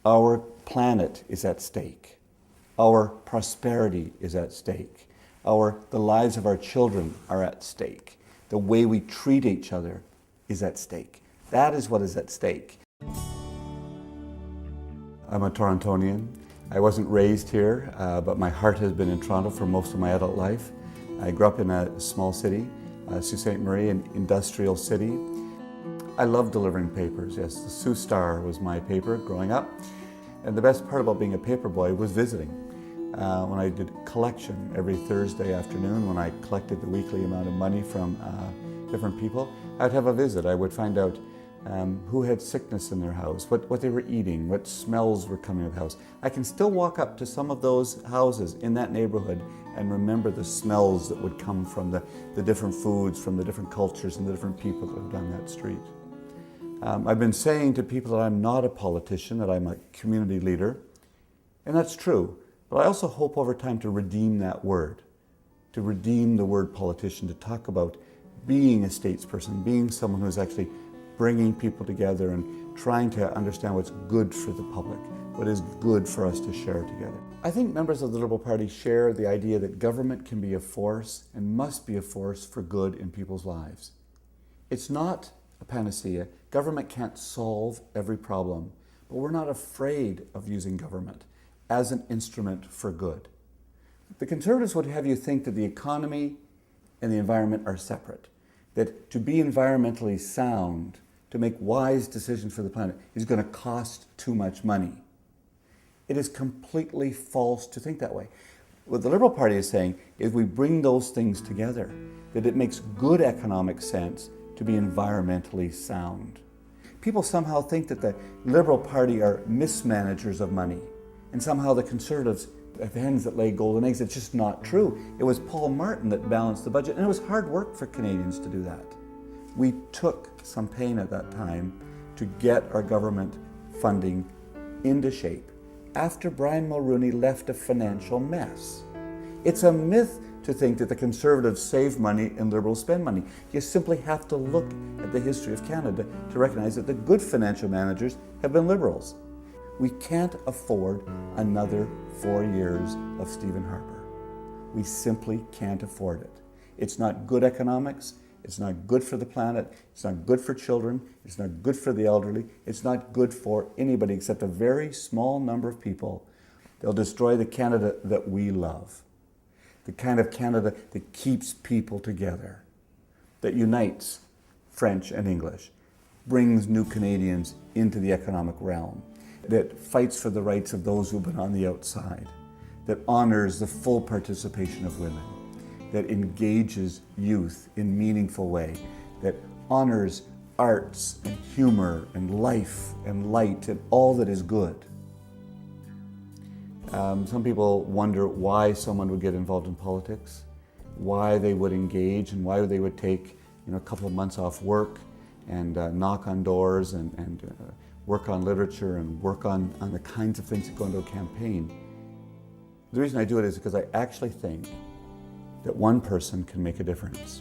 Our planet is at stake. Our prosperity is at stake. The lives of our children are at stake. The way we treat each other is at stake. That is what is at stake. I'm a Torontonian. I wasn't raised here, but my heart has been in Toronto for most of my adult life. I grew up in a small city, Sault Ste. Marie, an industrial city. I love delivering papers, yes. The Sault Star was my paper growing up. And the best part about being a paper boy was visiting. When I did collection every Thursday afternoon, when I collected the weekly amount of money from different people, I'd have a visit. I would find out who had sickness in their house, what they were eating, what smells were coming out of the house. I can still walk up to some of those houses in that neighborhood and remember the smells that would come from the different foods, from the different cultures and the different people that lived on that street. I've been saying to people that I'm not a politician, that I'm a community leader, and that's true. But I also hope over time to redeem that word, to redeem the word politician, to talk about being a statesperson, being someone who's actually bringing people together and trying to understand what's good for the public, what is good for us to share together. I think members of the Liberal Party share the idea that government can be a force and must be a force for good in people's lives. It's not a panacea. Government can't solve every problem, but we're not afraid of using government as an instrument for good. The Conservatives would have you think that the economy and the environment are separate, that to be environmentally sound, to make wise decisions for the planet, is going to cost too much money. It is completely false to think that way. What the Liberal Party is saying is we bring those things together, that it makes good economic sense to be environmentally sound. People somehow think that the Liberal Party are mismanagers of money, and somehow the Conservatives have hens that lay golden eggs. It's just not true. It was Paul Martin that balanced the budget, and it was hard work for Canadians to do that. We took some pain at that time to get our government funding into shape after Brian Mulroney left a financial mess. It's a myth to think that the Conservatives save money and Liberals spend money. You simply have to look at the history of Canada to recognize that the good financial managers have been Liberals. We can't afford another 4 years of Stephen Harper. We simply can't afford it. It's not good economics. It's not good for the planet. It's not good for children. It's not good for the elderly. It's not good for anybody except a very small number of people. They'll destroy the Canada that we love. The kind of Canada that keeps people together, that unites French and English, brings new Canadians into the economic realm, that fights for the rights of those who've been on the outside, that honors the full participation of women, that engages youth in meaningful way, that honors arts and humor and life and light and all that is good. Some people wonder why someone would get involved in politics, why they would engage, and why they would take a couple of months off work and knock on doors and work on literature and work on the kinds of things that go into a campaign. The reason I do it is because I actually think that one person can make a difference.